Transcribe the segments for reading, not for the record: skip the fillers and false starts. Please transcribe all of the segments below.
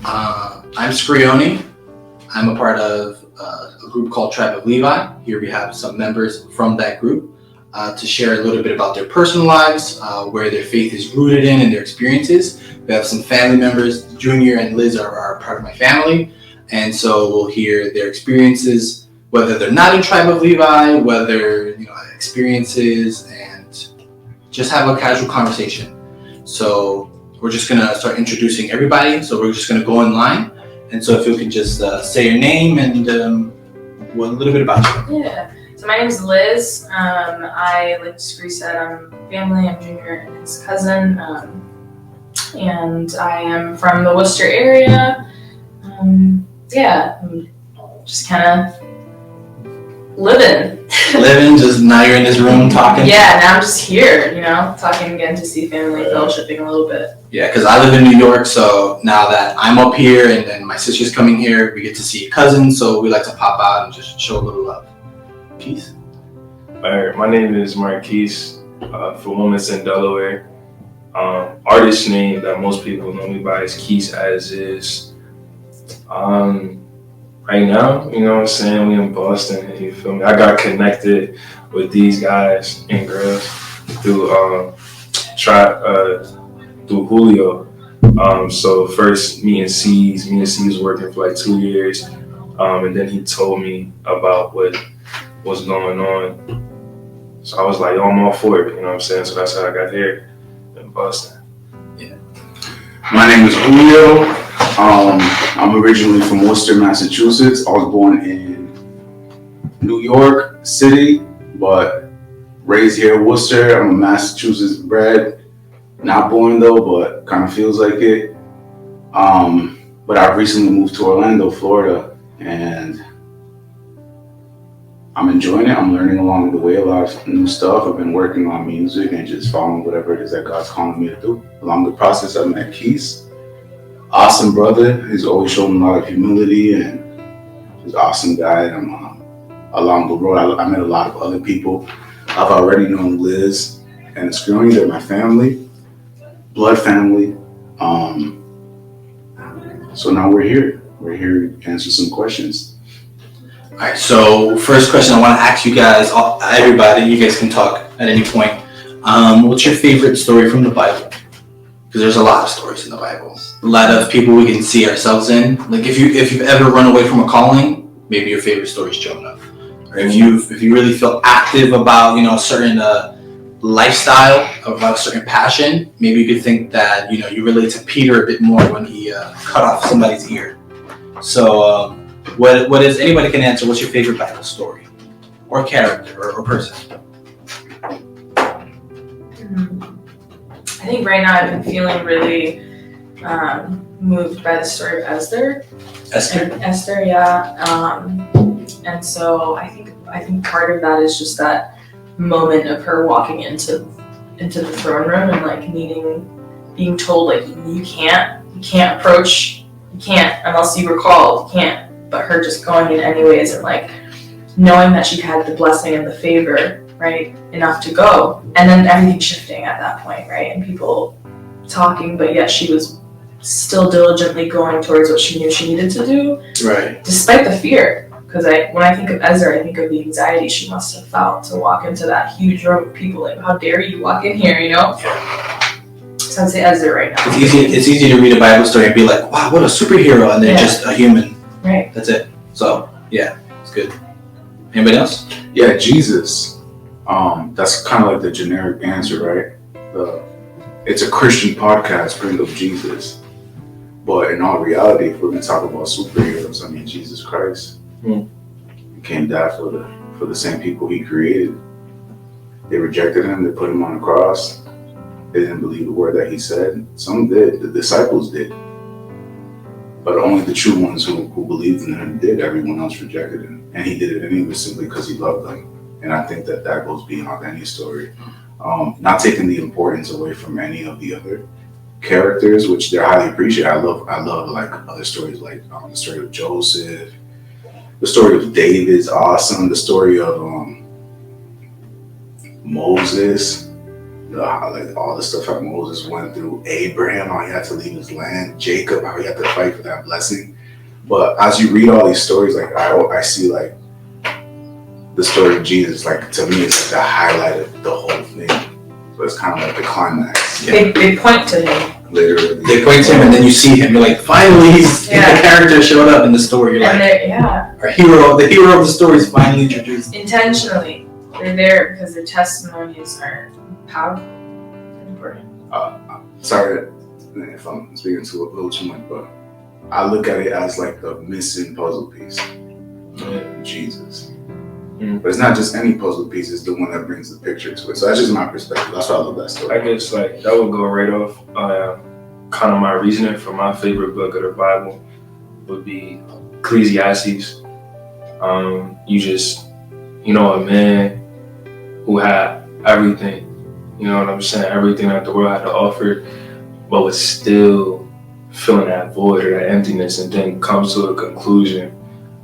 I'm SCRIONY. I'm a part of a group called Tribe of Levi. Here we have some members from that group to share a little bit about their personal lives, where their faith is rooted in, and their experiences. We have some family members. Junior and Liz are part of my family, and so we'll hear their experiences, whether they're not in Tribe of Levi, whether experiences, and just have a casual conversation. So we're just gonna start introducing everybody. So we're just gonna go in line. And so if you can just say your name and a little bit about you. Yeah. So my name is Liz. Like Scree said, I'm family. I'm Junior and his cousin. And I am from the Worcester area. I'm just kind of living. Just now you're in this room talking? Yeah, now I'm just here, talking again to see family, fellowshipping a little bit. Yeah, because I live in New York, so now that I'm up here and then my sister's coming here, we get to see cousins, so we like to pop out and just show a little love. Peace. Alright, my name is MARQUIECE, from Wilmington, in Delaware. Artist name that most people know me by is Keys As Is. Right now, we in Boston, you feel me? I got connected with these guys and girls through Julio. So first me and C was working for like 2 years, and then he told me about what was going on. So I was like, I'm all for it, So that's how I got here in Boston. Yeah. My name is Julio. I'm originally from Worcester, Massachusetts. I was born in New York City, but raised here in Worcester. I'm a Massachusetts bred. Not born though, but kind of feels like it. But I've recently moved to Orlando, Florida, and I'm enjoying it. I'm learning along the way a lot of new stuff. I've been working on music and just following whatever it is that God's calling me to do. Along the process, I met Keith. Awesome brother. He's always shown a lot of humility and he's an awesome guy. And along the road, I met a lot of other people. I've already known Liz and SCRIONY. They're my family, blood family. So now we're here. We're here to answer some questions. All right, so first question I want to ask you guys, everybody, you guys can talk at any point. What's your favorite story from the Bible? Because there's a lot of stories in the Bible. A lot of people we can see ourselves in. Like if you've ever run away from a calling, maybe your favorite story is Jonah. Or if you really feel active about a certain lifestyle, about a certain passion, maybe you could think that you relate to Peter a bit more when he cut off somebody's ear. So what is, anybody can answer, what's your favorite Bible story or character or person? I think right now I've been feeling really moved by the story of Esther. Esther, yeah. And so I think part of that is just that moment of her walking into the throne room and being told you can't approach, you can't unless you were called, you can't. But her just going in anyways and knowing that she had the blessing and the favor, right, enough to go, and then everything shifting at that point, right, and people talking, but yet she was still diligently going towards what she knew she needed to do, right, despite the fear. Because when I think of Ezra, I think of the anxiety she must have felt to walk into that huge room of people. How dare you walk in here, So I'd say Ezra right now. It's easy to read a Bible story and be like, wow, what a superhero, and they're just a human. Right. That's it. So yeah, it's good. Anybody else? Yeah, Jesus. That's kind of like the generic answer, right? It's a Christian podcast, Bring Up Jesus. But in all reality, if we're going to talk about superheroes, Jesus Christ. He came die for the same people he created. They rejected him. They put him on a cross. They didn't believe the word that he said. Some did. The disciples did. But only the true ones who believed in him did. Everyone else rejected him. And he did it anyway simply because he loved them. And I think that goes beyond any story. Not taking the importance away from any of the other characters, which they're highly appreciated. I love other stories like the story of Joseph. The story of David is awesome. The story of Moses. like all the stuff that Moses went through, Abraham, how he had to leave his land, Jacob, how he had to fight for that blessing. But as you read all these stories, like I see like the story of Jesus, like to me, it's like the highlight of the whole thing. So it's kind of like the climax. They point to him. Literally. They point to him and then you see him. You're like, finally, the character showed up in the story. You're and like, our hero, the hero of the story is finally introduced. Intentionally, they're there because their testimonies are powerful and important. Sorry if I'm speaking to a little too much, but I look at it as like the missing puzzle piece. Jesus. But it's not just any puzzle piece, it's the one that brings the picture to it. So that's just my perspective. That's why I love that story. I guess like that would go right off. Kind of my reasoning for my favorite book of the Bible would be Ecclesiastes. A man who had everything, you know what I'm saying? Everything that the world had to offer, but was still feeling that void or that emptiness, and then comes to a conclusion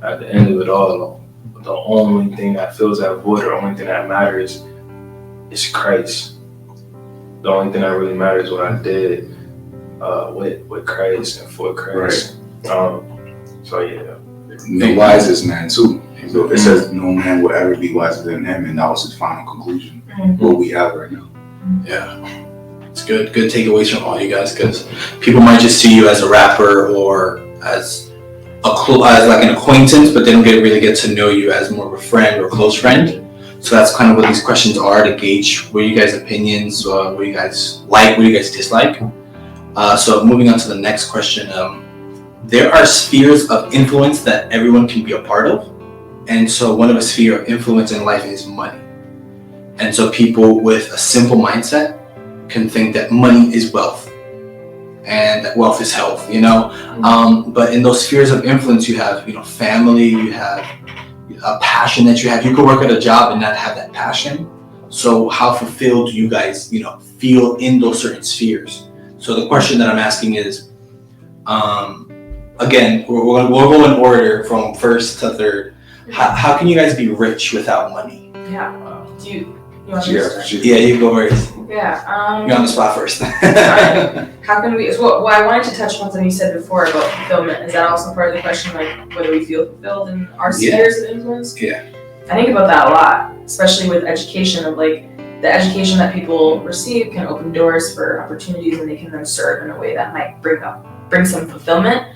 at the end of it all. The only thing that fills that void, or the only thing that matters, is Christ. The only thing that really matters is what I did with Christ and for Christ. Right. The wisest man too. So it says no man will ever be wiser than him, and that was his final conclusion. What we have right now. Yeah, it's good takeaways from all you guys, because people might just see you as a rapper or as like an acquaintance, but they don't really get to know you as more of a friend or a close friend. So that's kind of what these questions are, to gauge what you guys' opinions, what you guys like, what you guys dislike. So moving on to the next question. There are spheres of influence that everyone can be a part of. And so one of a sphere of influence in life is money. And so people with a simple mindset can think that money is wealth and that wealth is health, but in those spheres of influence, you have, family, you have a passion that you have. You could work at a job and not have that passion. So how fulfilled do you guys, feel in those certain spheres? So the question that I'm asking is, again, we'll go in order from first to third. How can you guys be rich without money? Yeah. Do you want to start? Yeah, you go first. Yeah. You're on the spot first. How can we? Well, I wanted to touch on something you said before about fulfillment. Is that also part of the question, like whether we feel fulfilled in our spheres of influence? Yeah. I think about that a lot, especially with education. Of like the education that people receive can open doors for opportunities, and they can then serve in a way that might bring some fulfillment.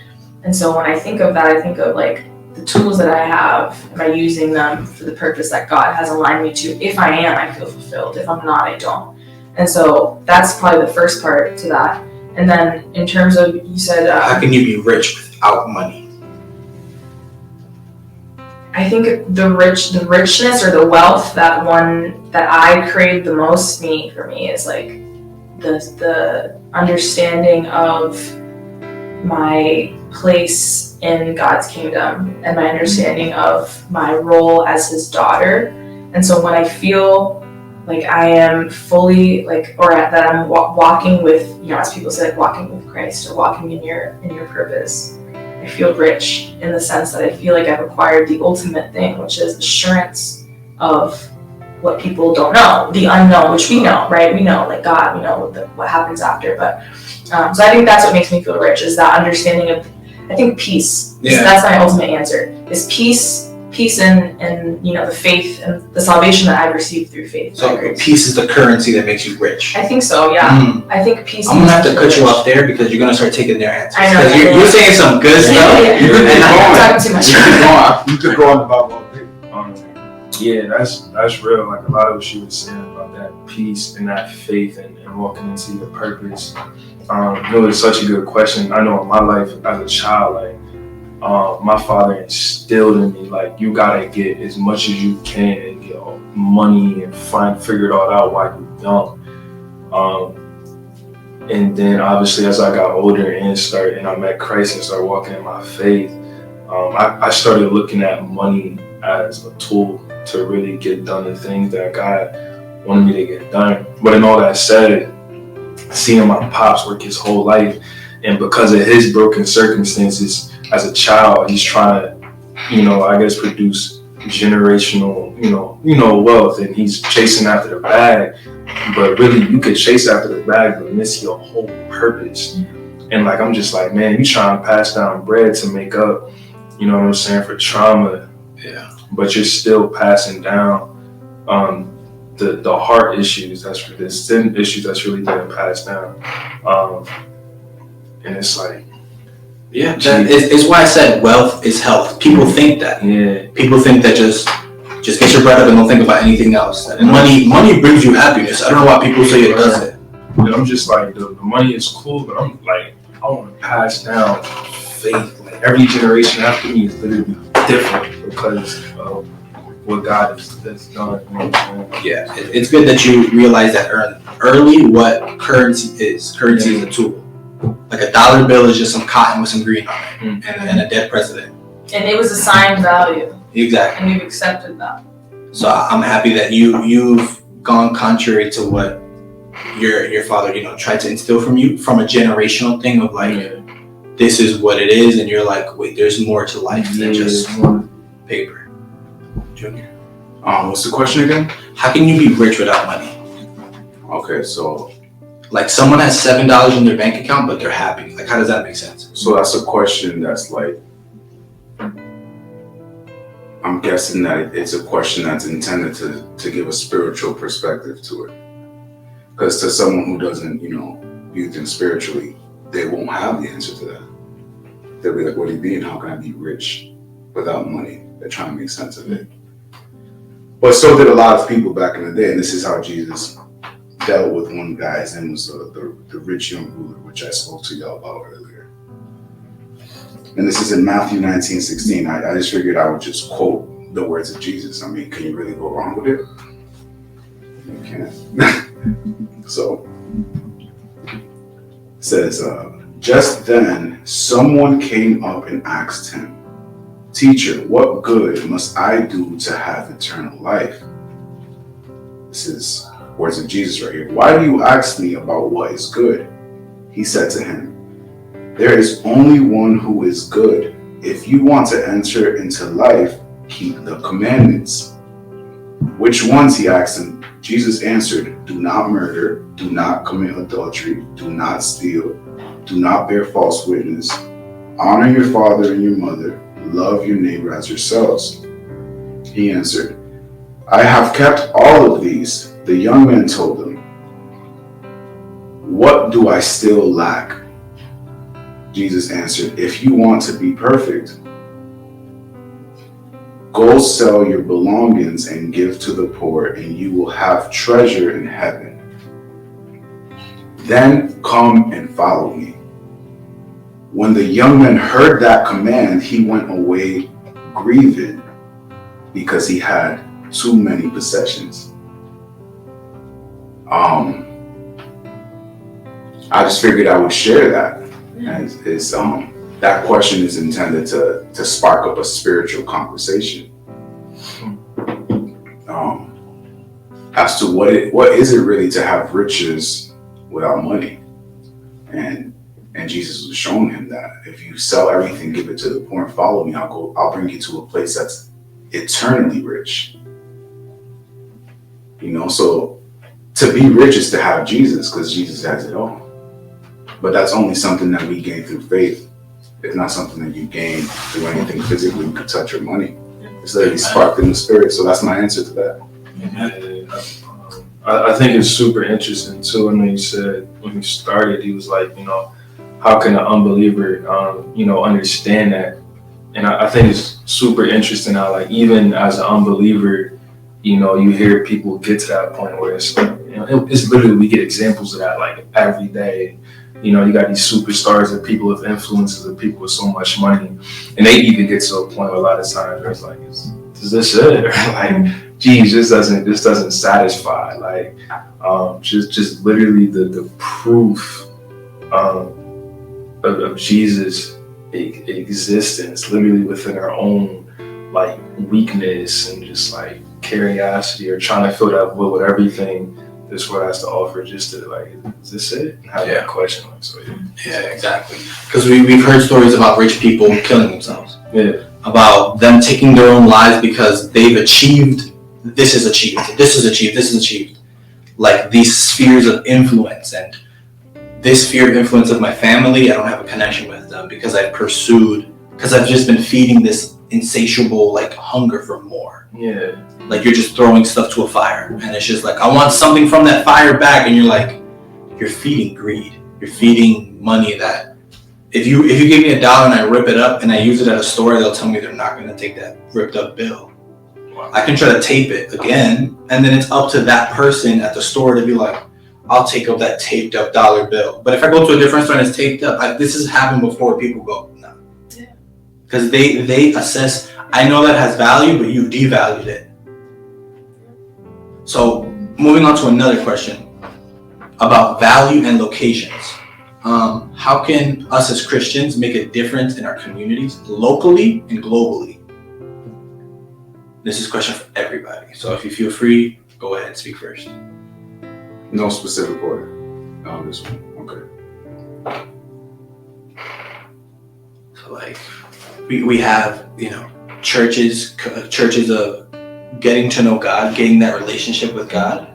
And so when I think of that, I think of like the tools that I have. Am I using them for the purpose that God has aligned me to? If I am, I feel fulfilled. If I'm not, I don't. And so that's probably the first part to that. And then in terms of, you said... how can you be rich without money? I think the richness or the wealth that I crave the most for me is like the understanding of my place in God's kingdom and my understanding of my role as his daughter. And so when I feel like I am fully that I'm walking with, as people say, like walking with Christ or walking in your purpose, I feel rich in the sense that I feel like I've acquired the ultimate thing, which is assurance of what people don't know, the unknown, which we know, right? We know, like God, we know what happens after. But so I think that's what makes me feel rich, is that understanding of, I think, peace. Yeah. So that's my ultimate answer, is peace in the faith and the salvation that I've received through faith. So peace is the currency that makes you rich. I think so, yeah. I think peace. I'm gonna have to cut you off there because you're gonna start taking their answers. I know. You're saying some good stuff. I'm talking too much. You could go on about one thing. Yeah, that's real. Like a lot of what she was saying about that peace and that faith and walking into your purpose. It was such a good question. I know in my life as a child, my father instilled in me, like, you gotta get as much as you can and get money and figure it all out while you're young. And then obviously as I got older and I met Christ and started walking in my faith, I started looking at money as a tool to really get done the things that God wanted me to get done. But in all that said, seeing my pops work his whole life, and because of his broken circumstances as a child, he's trying to, produce generational, wealth, and he's chasing after the bag. but really you could chase after the bag but miss your whole purpose. And like, I'm just like, man, you trying to pass down bread to make up, you know what I'm saying, for trauma. Yeah. But you're still passing down the heart issues, that's the sin issues that's really getting passed down. And it's like, yeah, that is why I said wealth is health. People think that. yeah. People think that just get your bread up and don't think about anything else. And money brings you happiness. I don't know why people say it doesn't. And I'm just like, the money is cool, but I'm like, I want to pass down faith. Like, every generation after me is literally different because of what God has done. Yeah, it's good that you realize that early what currency is. Currency is a tool. Like a dollar bill is just some cotton with some green on it and a dead president. And it was assigned value. Exactly. And you've accepted that. So I'm happy that you've gone contrary to what your father, tried to instill from you, from a generational thing of like, this is what it is, and you're like, wait, there's more to life than just paper. Junior. What's the question again? How can you be rich without money? Okay, so like someone has $7 in their bank account, but they're happy. Like, how does that make sense? So that's a question that's like, I'm guessing that it's a question that's intended to give a spiritual perspective to it. Because to someone who doesn't, view things spiritually, they won't have the answer to that. They'll be like, what do you mean? How can I be rich without money? They're trying to make sense of it. But so did a lot of people back in the day, and this is how Jesus dealt with one guy. His name was the rich young ruler, which I spoke to y'all about earlier. And this is in Matthew 19:16. I just figured I would just quote the words of Jesus. I mean, can you really go wrong with it? You can't. So, it says, just then someone came up and asked him, "Teacher, what good must I do to have eternal life?" This is words of Jesus right here. "Why do you ask me about what is good?" He said to him, "There is only one who is good. If you want to enter into life, keep the commandments." "Which ones?" he asked him. Jesus answered, "Do not murder, do not commit adultery, do not steal, do not bear false witness, honor your father and your mother, love your neighbor as yourselves." He answered, "I have kept all of these." The young man told him, "What do I still lack?" Jesus answered, "If you want to be perfect, go sell your belongings and give to the poor, and you will have treasure in heaven. Then come and follow me." When the young man heard that command, he went away grieved because he had too many possessions. I just figured I would share that. That question is intended to spark up a spiritual conversation as to what is it really to have riches without money, and Jesus was showing him that if you sell everything, give it to the poor, and follow me, I'll bring you to a place that's eternally rich. So to be rich is to have Jesus, because Jesus has it all. But that's only something that we gain through faith. It's not something that you gain through anything physically. You could touch your money. It's literally sparked in the spirit. So that's my answer to that. I think it's super interesting too. I know you said when he started, he was like, how can an unbeliever, understand that? And I think it's super interesting how, like, even as an unbeliever, you hear people get to that point where it's like, it's literally, we get examples of that like every day. You got these superstars and people with influences and people with so much money, and they even get to a point where a lot of times where it's like, is this it? Or like, geez, this doesn't satisfy. Like, just literally the proof of Jesus' existence, literally within our own like weakness and just like curiosity, or trying to fill that void with everything this world has to offer, just to like, is this it? And have that question. So yeah, exactly. Because we've heard stories about rich people killing themselves. Yeah. About them taking their own lives because they've achieved. This is achieved. This is achieved. This is achieved. like these spheres of influence, and this sphere of influence of my family, I don't have a connection with them because I've just been feeding this insatiable like hunger for more. Yeah. Like you're just throwing stuff to a fire, and it's just like, I want something from that fire back, and you're like, you're feeding greed. You're feeding money that if you give me $1 and I rip it up and I use it at a store, they'll tell me they're not going to take that ripped up bill. I can try to tape it again, and then it's up to that person at the store to be like, I'll take up that taped up $1 bill. But if I go to a different store and it's taped up, this has happened before. People go, no, because they assess. I know that has value, but you devalued it. So moving on to another question about value and locations. How can us as Christians make a difference in our communities locally and globally? This is a question for everybody. So if you feel free, go ahead and speak first. No specific order on this one. Okay. So like we have, churches of getting to know God, getting that relationship with God.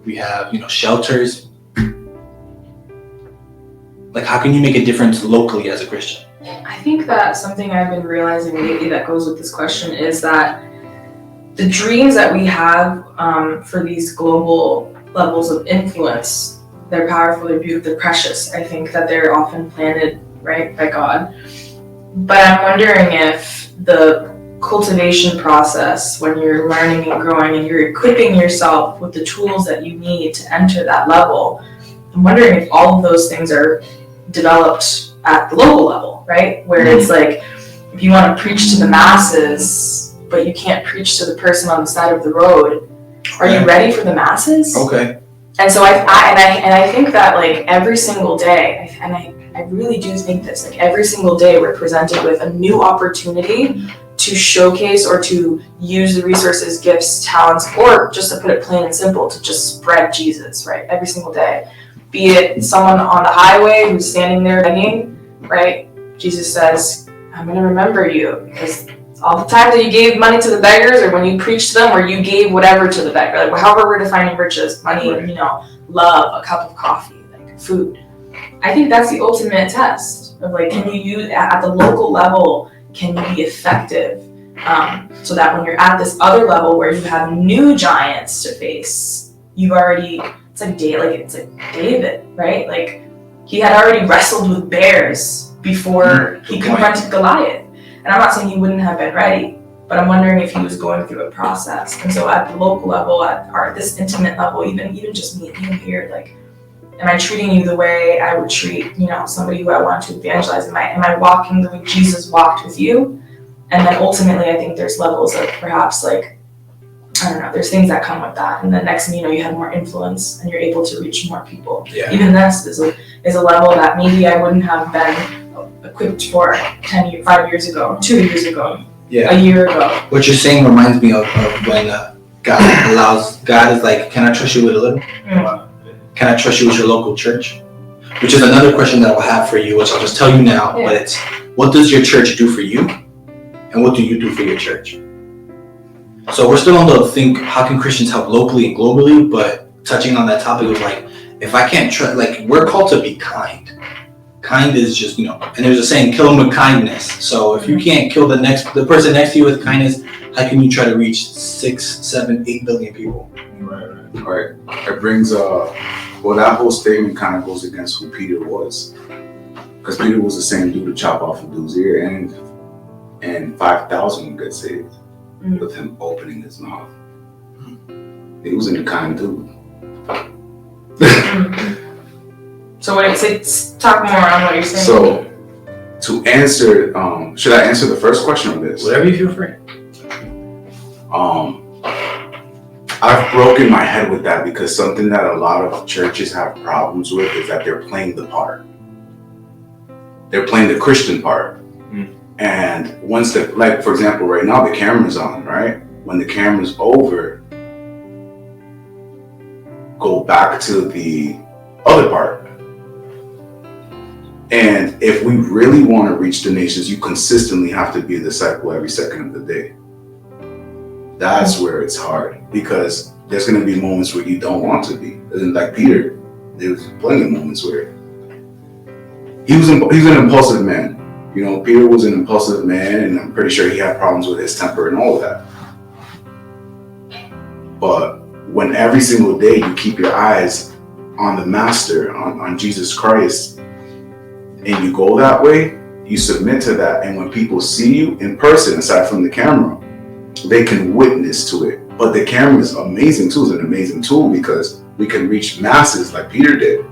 We have, shelters. Like, how can you make a difference locally as a Christian? I think that something I've been realizing lately that goes with this question is that the dreams that we have for these global levels of influence, they're powerful, they're beautiful, they're precious. I think that they're often planted, right, by God. But I'm wondering if the cultivation process, when you're learning and growing and you're equipping yourself with the tools that you need to enter that level, I'm wondering if all of those things are developed at the local level, right? Where it's like, if you want to preach to the masses, but you can't preach to the person on the side of the road, are you ready for the masses? Okay. And so I think that like every single day, and I really do think this, like every single day we're presented with a new opportunity to showcase or to use the resources, gifts, talents, or just to put it plain and simple, to just spread Jesus, right? Every single day. Be it someone on the highway who's standing there begging, right? Jesus says, I'm going to remember you, because all the time that you gave money to the beggars, or when you preached to them, or you gave whatever to the beggar, like however we're defining riches, money, love, a cup of coffee, like food. I think that's the ultimate test of like, can you use at the local level, can you be effective? So that when you're at this other level where you have new giants to face, you've already, it's like David, right? Like he had already wrestled with bears before he confronted Goliath. And I'm not saying he wouldn't have been ready, but I'm wondering if he was going through a process. And so at the local level, at this intimate level, even just me being here, like, am I treating you the way I would treat, somebody who I want to evangelize? Am I walking the way Jesus walked with you? And then ultimately, I think there's levels of perhaps like, I don't know, there's things that come with that. And then next thing you know, you have more influence and you're able to reach more people. Yeah. Even this is a level that maybe I wouldn't have been equipped for 5 years ago, 2 years ago, a year ago. What you're saying reminds me of when God is like, can I trust you with a little? Can I trust you with your local church? Which is another question that I'll have for you, which I'll just tell you now, but it's, what does your church do for you? And what do you do for your church? So we're still on the think, how can Christians help locally and globally? But touching on that topic of like, if I can't trust, like we're called to be kind. Kind is just, and there's a saying, kill them with kindness. So if you can't kill the person next to you with kindness, how can you try to reach 6, 7, 8 billion people? Right. It brings, that whole statement kind of goes against who Peter was. Because Peter was the same dude to chop off a dude's ear, and 5,000 would get saved with him opening his mouth. He wasn't a kind dude. So what do you say? Talk more on what you're saying. So, to answer, should I answer the first question or this? Whatever you feel free. I've broken my head with that because something that a lot of churches have problems with is that they're playing the part. They're playing the Christian part. And once like for example, right now the camera's on, right? When the camera's over, go back to the other part. And if we really want to reach the nations, you consistently have to be a disciple every second of the day. That's where it's hard, because there's going to be moments where you don't want to be. And like Peter, there was plenty of moments where he was an impulsive man. You know, Peter was an impulsive man, and I'm pretty sure he had problems with his temper and all of that. But when every single day you keep your eyes on the Master, on Jesus Christ, and you go that way, you submit to that, and when people see you in person, aside from the camera, they can witness to it. But the camera is amazing too. It's an amazing tool because we can reach masses like Peter did.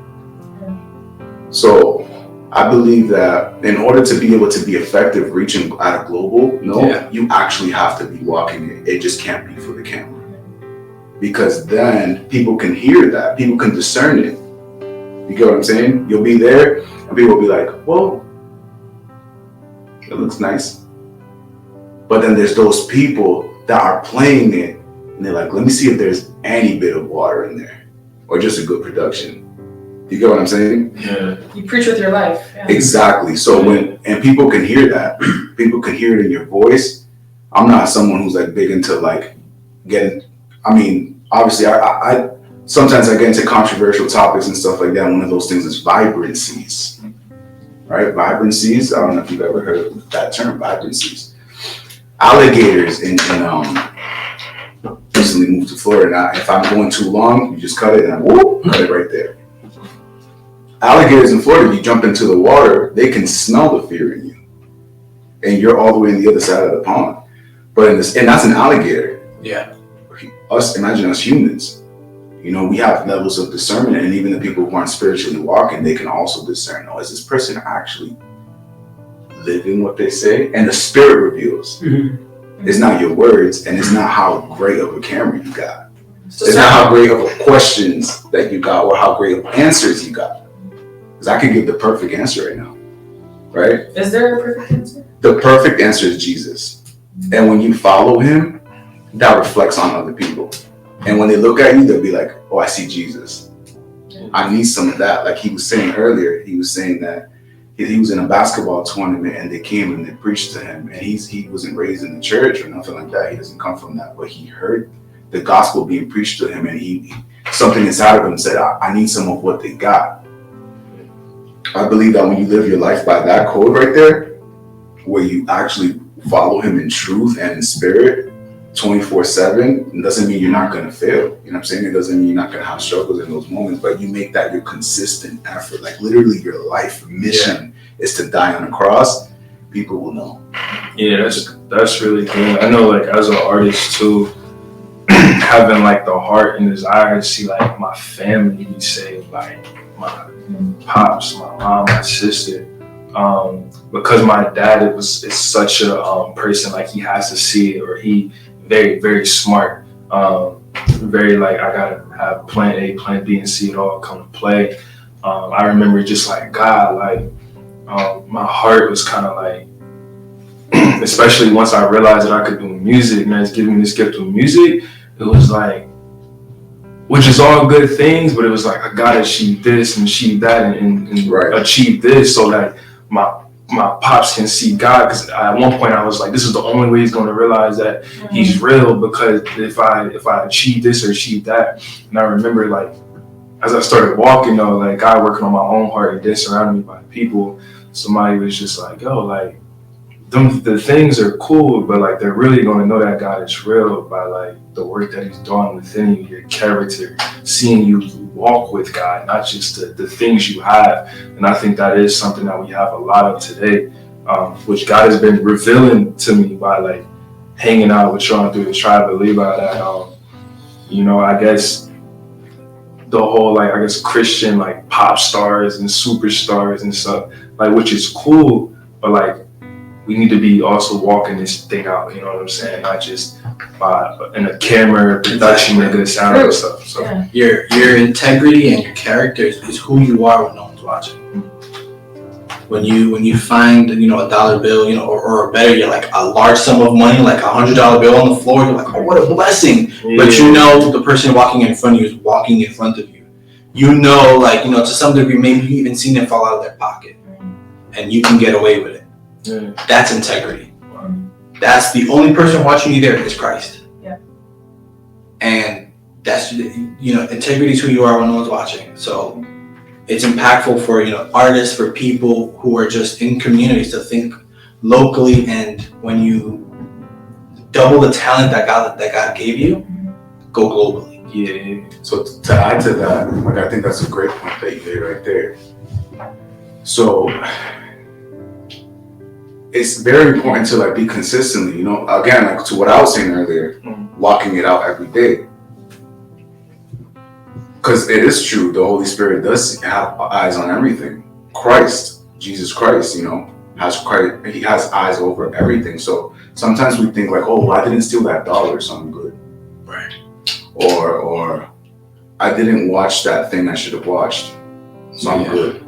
So I believe that in order to be able to be effective reaching at a global, you actually have to be walking it. It just can't be for the camera. Because then people can hear that. People can discern it. You get what I'm saying? You'll be there and people will be like, whoa, it looks nice. But then there's those people that are playing it and they're like, let me see if there's any bit of water in there or just a good production. You get what I'm saying? Yeah. You preach with your life. Yeah. Exactly. So and people can hear that. People can hear it in your voice. I'm not someone who's like big into like getting, I mean, obviously I sometimes I get into controversial topics and stuff like that. One of those things is vibrancies, right? Vibrancies. I don't know if you've ever heard of that term, vibrancies. Alligators in recently moved to Florida. Now, if I'm going too long, you just cut it and cut it right there. Alligators in Florida, if you jump into the water, they can smell the fear in you. And you're all the way on the other side of the pond. But and that's an alligator. Yeah. Imagine us humans. You know, we have levels of discernment, and even the people who aren't spiritually walking, they can also discern, is this person actually living what they say? And the Spirit reveals. Mm-hmm. It's not your words, and it's not how great of a camera you got. It's not how great of a questions that you got or how great of answers you got. Because I could give the perfect answer right now, right? Is there a perfect answer? The perfect answer is Jesus. And when you follow him, that reflects on other people. And when they look at you, they'll be like, oh, I see Jesus. I need some of that. Like he was saying earlier, he was saying that he was in a basketball tournament and they came and they preached to him. And he wasn't raised in the church or nothing like that. He doesn't come from that. But he heard the gospel being preached to him, and he something inside of him said, I need some of what they got. I believe that when you live your life by that code right there, where you actually follow him in truth and in spirit 24/7, it doesn't mean you're not going to fail. You know what I'm saying? It doesn't mean you're not going to have struggles in those moments, but you make that your consistent effort. Like literally your life mission is to die on a cross. People will know. Yeah, that's really good. I know, like, as an artist too, having like the heart and desire to see like my family be saved, like my pops, my mom, my sister, because my dad is such a person, like he has to see it, or he very, very smart, very like I gotta have plan A, plan B, and C it all come to play. I remember just like God, like my heart was kind of like, especially once I realized that I could do music, and it's giving me this gift of music. It was like, which is all good things, but it was like I gotta achieve this and achieve that and achieve this so that my pops can see God. Because at one point I was like, this is the only way he's going to realize that he's real, because if I achieve this or achieve that. And I remember, like, as I started walking, though, like God working on my own heart and then surrounding me by people, somebody was just like, yo, like, the things are cool, but like they're really going to know that God is real by like the work that he's done within you, your character, seeing you walk with God, not just the things you have. And I think that is something that we have a lot of today, which God has been revealing to me by like hanging out with Sean through the Tribe of Levi, that I guess the whole Christian like pop stars and superstars and stuff, like, which is cool, but like we need to be also walking this thing out, you know what I'm saying? Not just in a camera, production, and good sound and stuff. So your integrity and your character is who you are when no one's watching. When you find a $1 bill, or better, you're like a large sum of money, like $100 bill on the floor, you're like, oh, what a blessing. Yeah. But the person walking in front of you is walking in front of you. To some degree, maybe you even seen it fall out of their pocket, and you can get away with it. Yeah. That's integrity. Wow. That's the only person watching you there is Christ. Yeah. And that's, integrity is who you are when no one's watching. So it's impactful for, artists, for people who are just in communities to think locally, and when you double the talent that God gave you, go globally. Yeah. So to add to that, like, I think that's a great point that you made right there. So it's very important to like be consistently, again, like to what I was saying earlier, walking it out every day. Because it is true, the Holy Spirit does have eyes on everything. Jesus Christ, he has eyes over everything. So sometimes we think like, oh, I didn't steal that dollar, so I'm good. Right. Or I didn't watch that thing I should have watched, so I'm good.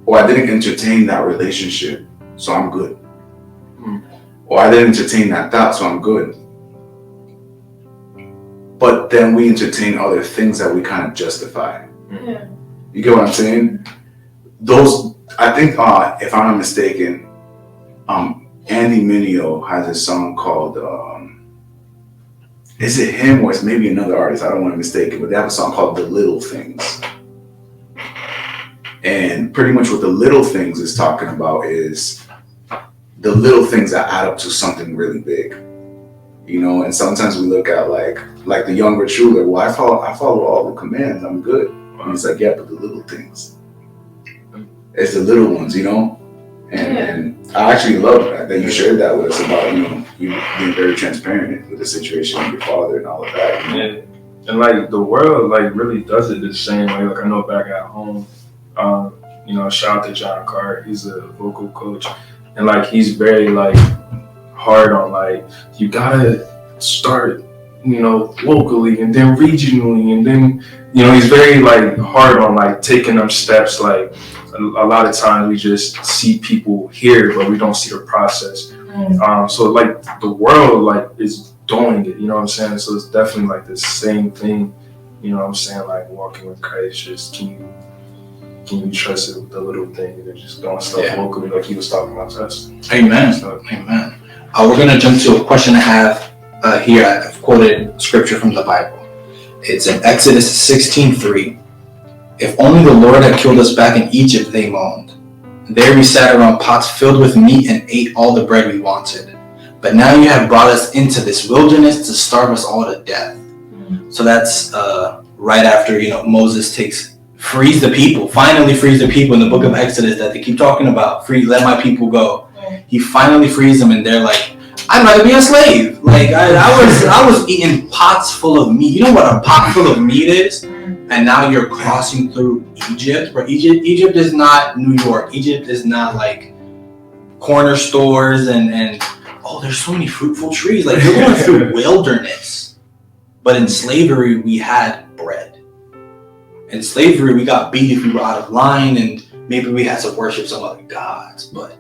Or I didn't entertain that relationship, so I'm good. Or I didn't entertain that thought, so I'm good. But then we entertain other things that we kind of justify. Yeah. You get what I'm saying? Those, I think, if I'm not mistaken, Andy Mineo has a song called, is it him or it's maybe another artist? I don't want to mistake it, but they have a song called The Little Things. And pretty much what The Little Things is talking about is the little things that add up to something really big. And sometimes we look at like the young rich ruler, well, I follow all the commands, I'm good. And it's like, yeah, but the little things. It's the little ones, And I actually love that you shared that with us about, you being very transparent with the situation with your father and all of that. Yeah. And like the world like really does it the same way. Like I know back at home, shout out to John Carr, he's a vocal coach. And like he's very like hard on like you gotta start, locally and then regionally, and then he's very like hard on like taking them steps. Like a lot of times we just see people here, but we don't see the process. So like the world like is doing it, what I'm saying? So it's definitely like the same thing, what I'm saying? Like walking with Christ, just can you trust it with the little things and just doing stuff locally, like he was talking about to us. Amen. Amen. We're going to jump to a question I have here. I've quoted scripture from the Bible. It's in Exodus 16:3. If only the Lord had killed us back in Egypt, they moaned. There we sat around pots filled with meat and ate all the bread we wanted. But now you have brought us into this wilderness to starve us all to death. So that's right after, Moses frees the people, finally frees the people in the book of Exodus that they keep talking about. Let my people go. He finally frees them, and they're like, I'd rather be a slave. Like I was eating pots full of meat. You know what a pot full of meat is? And now you're crossing through Egypt, where Egypt is not New York. Egypt is not like corner stores and there's so many fruitful trees. Like you're going through wilderness. But in slavery, we had bread. In slavery, we got beat if we were out of line, and maybe we had to worship some other gods. But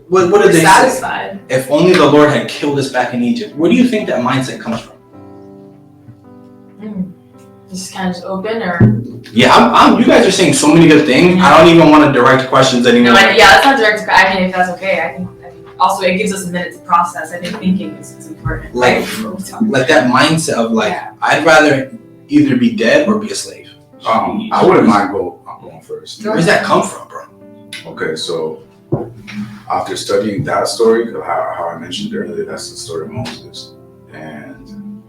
what did they say? If only the Lord had killed us back in Egypt. Where do you think that mindset comes from? Just kind of open, or? Yeah, you guys are saying so many good things. I don't even want to direct questions anymore. No, that's not direct. I mean, if that's okay, I think also it gives us a minute to process. I think thinking is important. Like that mindset of I'd rather either be dead or be a slave. I wouldn't mind going first. Where does that come from, bro? Okay, so after studying that story, how I mentioned earlier, that's the story of Moses, and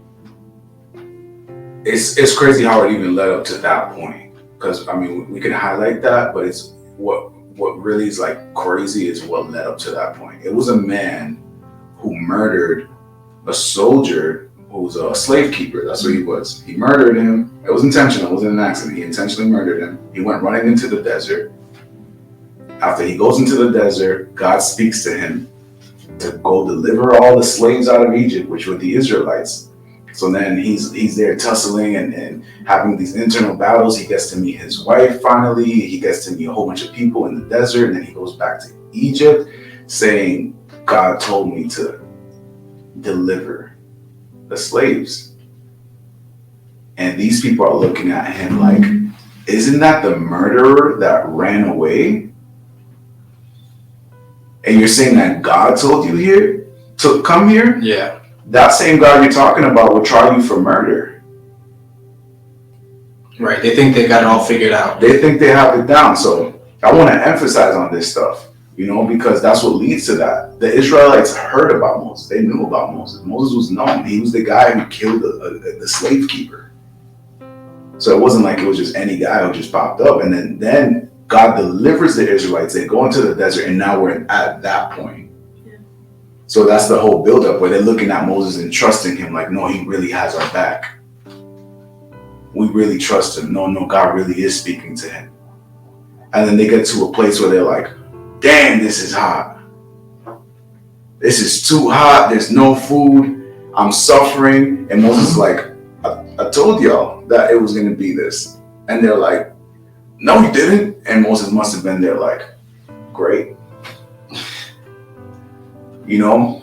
it's crazy how it even led up to that point. Because I mean, we can highlight that, but it's what really is like crazy is what led up to that point. It was a man who murdered a soldier who was a slave keeper. That's what he was. He murdered him. It was intentional. It wasn't an accident. He intentionally murdered him. He went running into the desert. After he goes into the desert, God speaks to him to go deliver all the slaves out of Egypt, which were the Israelites. So then he's there tussling and having these internal battles. He gets to meet his wife finally. He gets to meet a whole bunch of people in the desert. And then he goes back to Egypt saying, God told me to deliver the slaves. And these people are looking at him like, isn't that the murderer that ran away? And you're saying that God told you here to come here? Yeah. That same God you're talking about will try you for murder. Right. They think they got it all figured out. They think they have it down. So I want to emphasize on this stuff, because that's what leads to that. The Israelites heard about Moses. They knew about Moses. Moses was known. He was the guy who killed the slave keeper. So it wasn't like it was just any guy who just popped up. And then God delivers the Israelites. They go into the desert, and now we're at that point. Yeah. So that's the whole buildup where they're looking at Moses and trusting him like, no, he really has our back. We really trust him. No, God really is speaking to him. And then they get to a place where they're like, damn, this is hot. This is too hot. There's no food. I'm suffering. And Moses is like, I told y'all that it was going to be this. And they're like, no, you didn't. And Moses must have been there like, great. Even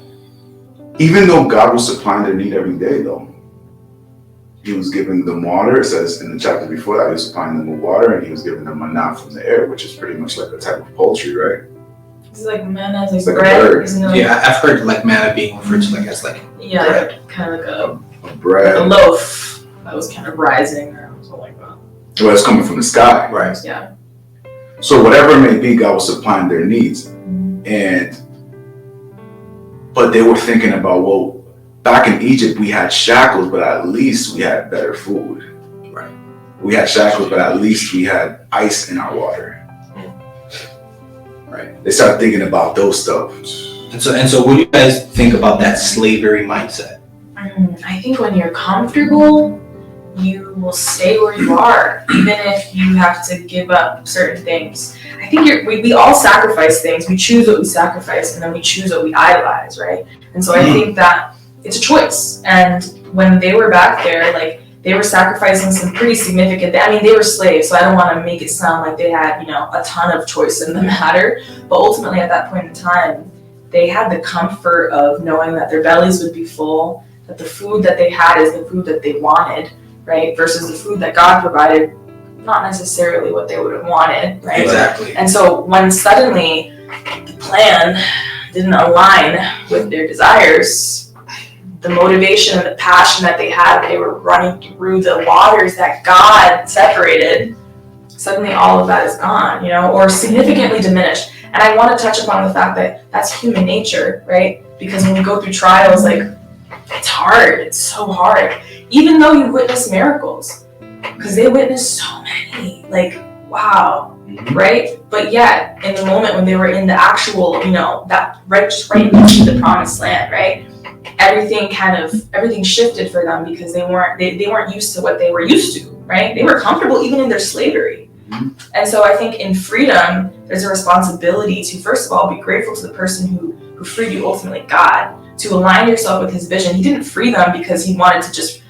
though God was supplying their need every day, though. He was giving them water. It says in the chapter before that, he was supplying them with water, and he was giving them manna from the air, which is pretty much like a type of poultry, right? It's like manna, it's like bread. bread. Isn't it like, Yeah, I've heard like manna being referred to as like yeah, bread. like, kind of like bread. a loaf that was kind of rising or something like that. Well, it's coming from the sky. Right. Yeah. So whatever it may be, God was supplying their needs. But they were thinking about, well, back in Egypt, we had shackles, but at least we had better food. Right. We had shackles, but at least we had ice in our water. Right. They started thinking about those stuff. And so what do you guys think about that slavery mindset? I think when you're comfortable, you will stay where you are, even if you have to give up certain things. I think we all sacrifice things. We choose what we sacrifice, and then we choose what we idolize, right? And so I think that it's a choice. And when they were back there, like, they were sacrificing some pretty significant, they were slaves, so I don't want to make it sound like they had, a ton of choice in the matter. But ultimately, at that point in time, they had the comfort of knowing that their bellies would be full, that the food that they had is the food that they wanted, right? Versus the food that God provided, not necessarily what they would have wanted, right? Exactly. And so when suddenly the plan didn't align with their desires, the motivation and the passion that they had, they were running through the waters that God separated, suddenly all of that is gone, or significantly diminished. And I want to touch upon the fact that that's human nature, right? Because when you go through trials, like, it's hard. It's so hard. Even though you witness miracles, because they witnessed so many, like, wow, right? But yet, in the moment when they were in the actual, that right into the promised land, right? Everything shifted for them because they weren't used to what they were used to, right? They were comfortable even in their slavery. And so I think in freedom, there's a responsibility to, first of all, be grateful to the person who freed you, ultimately God, to align yourself with his vision. He didn't free them because he wanted to just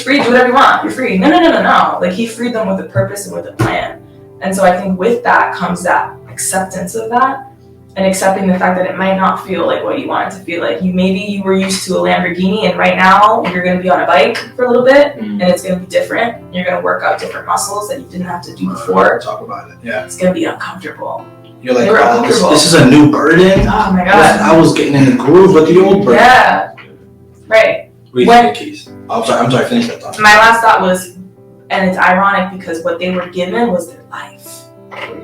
free, do whatever you want, you're free. No. Like, he freed them with a purpose and with a plan. And so I think with that comes that acceptance of that, and accepting the fact that it might not feel like what you want it to feel like. Maybe you were used to a Lamborghini, and right now you're going to be on a bike for a little bit, and it's going to be different. You're going to work out different muscles that you didn't have to do before. Talk about it. Yeah. It's going to be uncomfortable. You're like, oh, this is a new burden. Oh my God. I was getting in the groove with the old burden. Yeah. Right. What do you think, Keys? I'm sorry, finish that thought. My last thought was, and it's ironic because what they were given was their life.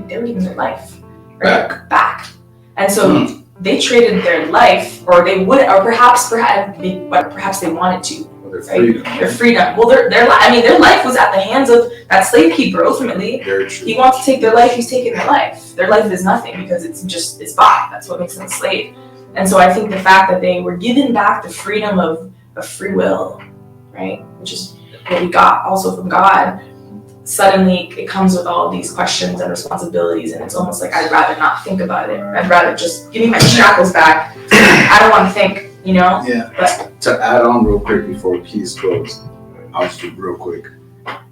They were given their life. Right? Back. And so they traded their life, or they would, or perhaps they wanted to. Right? Their freedom. Well, their life was at the hands of that slave keeper. Ultimately, he wants to take their life. He's taking their life. Their life is nothing because it's bought. That's what makes them a slave. And so I think the fact that they were given back the freedom of free will, right, which is what we got also from God. Suddenly, it comes with all of these questions and responsibilities, and it's almost like I'd rather not think about it. I'd rather just give me my shackles back. I don't want to think. Yeah. But to add on real quick before Keys goes, I'll just do real quick.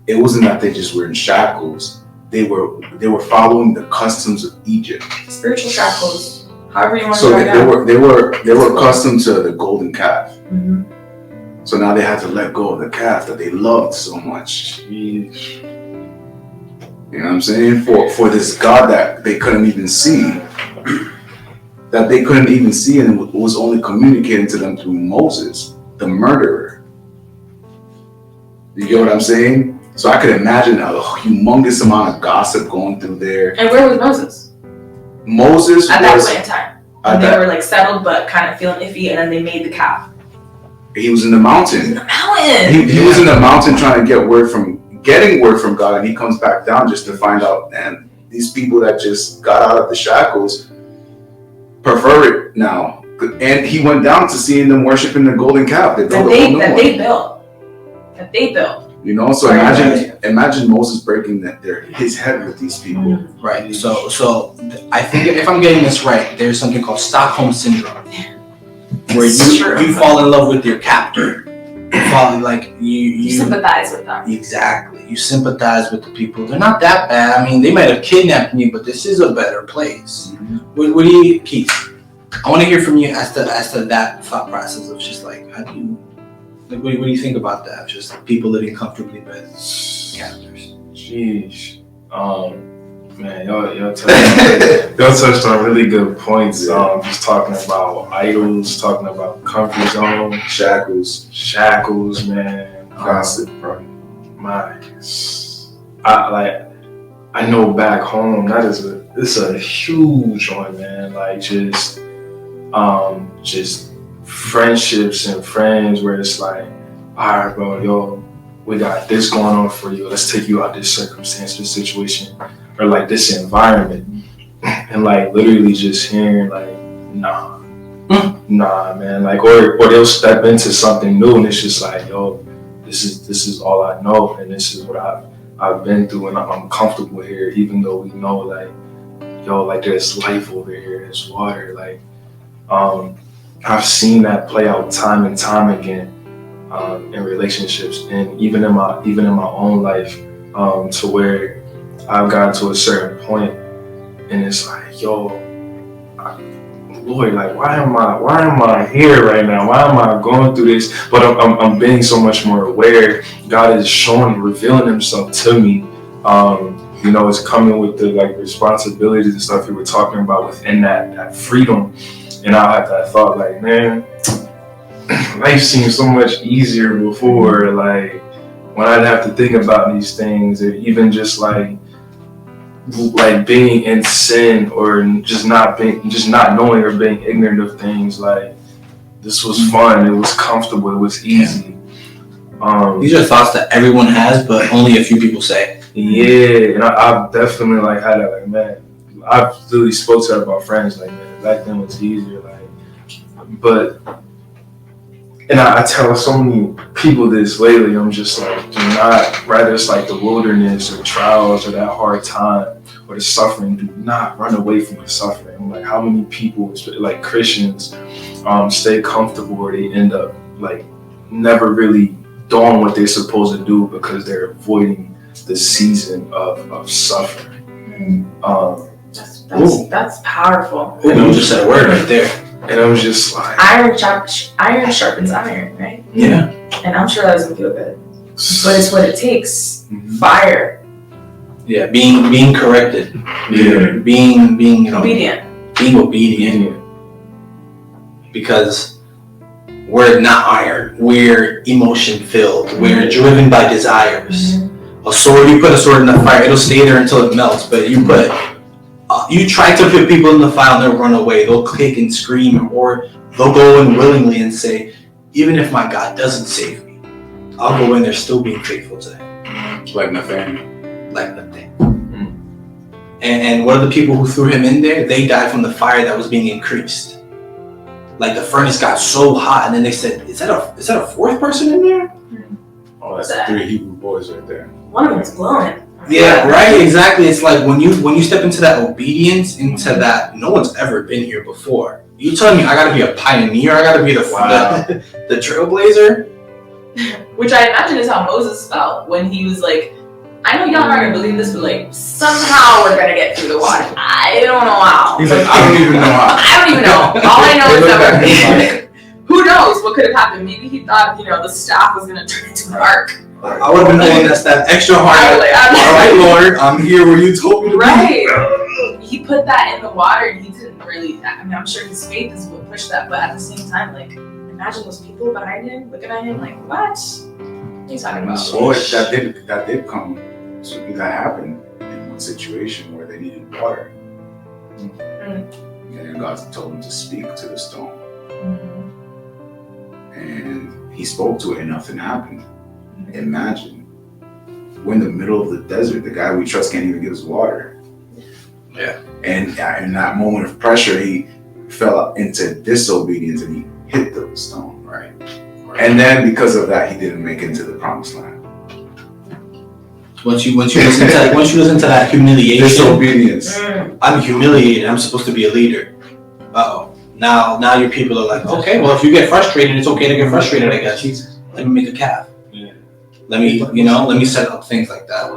It wasn't that they just were in shackles. They were following the customs of Egypt. Spiritual shackles, however you want to So talk about. they were accustomed to the golden calf. Mm-hmm. So now they had to let go of the calf that they loved so much. You know what I'm saying? For this God that they couldn't even see. That they couldn't even see, and it was only communicating to them through Moses, the murderer. You get what I'm saying? So I could imagine a humongous amount of gossip going through there. And where was Moses? Moses At that was point in time. When they were like settled but kind of feeling iffy, and then they made the calf. he was in the mountain. The mountain. He was in the mountain trying to getting word from God, and he comes back down just to find out, man, these people that just got out of the shackles prefer it now. And he went down to seeing them worshiping the golden calf. They built. That they built. You know, so imagine Moses breaking his head with these people. Right. So I think if I'm getting this right, there's something called Stockholm syndrome, where you fall in love with your captor. You sympathize with them. Exactly. You sympathize with the people. They're not that bad. I mean, they might have kidnapped me, but this is a better place. Mm-hmm. What do you, Keith? I want to hear from you as to that thought process of just like, how do you, like, what do you think about that? Just people living comfortably with captors. Sheesh. Man, y'all touched on really good points. Just talking about idols, talking about comfort zone, shackles, man. Gossip, bro. I know back home it's a huge one, man. Like just friendships and friends where it's like, all right, bro, yo, we got this going on for you. Let's take you out this circumstance, this situation, or like this environment, and like literally just hearing like, nah, man, like, or they'll step into something new and it's just like, yo, this is all I know, and this is what I've been through, and I'm comfortable here, even though we know like, yo, like there's life over here, there's water, like, I've seen that play out time and time again in relationships, and even in my own life, to where I've gotten to a certain point, and it's like, yo, Lord, like, why am I here right now? Why am I going through this? But I'm being so much more aware. God is showing, revealing Himself to me. You know, it's coming with the like responsibilities and stuff you were talking about within that freedom. And I had that thought, like, man, life seemed so much easier before. Like when I'd have to think about these things, or even just like being in sin, or just not knowing or being ignorant of things. Like this was fun, it was comfortable, it was easy. These are thoughts that everyone has, but only a few people say. Yeah, and I've definitely like had that, like, man, I've really spoke to that about friends, like, man, back then was easier, like, but, and I tell so many people this lately, I'm just like, do not, rather it's like the wilderness or trials or that hard time or the suffering, do not run away from the suffering. Like how many people, like Christians, stay comfortable, or they end up like never really doing what they're supposed to do because they're avoiding the season of suffering. That's powerful. You just said a word right there. And I was just like, iron sharpens iron, right? Yeah. And I'm sure that doesn't feel good, but it's what it takes. Mm-hmm. Fire. Yeah, being corrected. Yeah. Being you know, obedient. Being obedient. Because we're not iron. We're emotion filled. Mm-hmm. We're driven by desires. Mm-hmm. A sword, you put a sword in the fire, it'll stay there until it melts. But you try to put people in the fire and they'll run away. They'll kick and scream, or they'll go in willingly and say, even if my God doesn't save me, I'll go in there still being faithful to Him. Like Nathaniel. And what are the people who threw him in there? They died from the fire that was being increased. Like the furnace got so hot, and then they said, "Is that a fourth person in there?" Oh, that's 3 Hebrew boys right there. One of them's glowing. Yeah, right. Exactly. It's like when you step into that obedience, into that no one's ever been here before. You telling me I gotta be a pioneer? I gotta be the trailblazer? Which I imagine is how Moses felt when he was like, I know y'all aren't gonna believe this, but like somehow we're gonna get through the water. I don't know how. He's like, I don't even know how. I don't even know. All I know is that who knows what could have happened? Maybe he thought, the staff was gonna turn into an ark. I would have been the one that's that extra hard. All right, Lord, I'm here where you told me to be. Right. He put that in the water, and he didn't really. I mean, I'm sure his faith is what pushed that, but at the same time, like, imagine those people behind him looking at him like, what? He's talking about. Well, that happened in one situation where they needed water. And then God told him to speak to the stone. And he spoke to it and nothing happened. Imagine. We're in the middle of the desert. The guy we trust can't even give us water. Yeah. And in that moment of pressure, he fell into disobedience and he hit the stone. Right. And then because of that, he didn't make it into the promised land. Once you listen to that humiliation, Disobedience. I'm humiliated. I'm supposed to be a leader. Now your people are like, okay, well if you get frustrated, it's okay to get frustrated, I guess. Let me make a calf. Yeah. Let me set up things like that.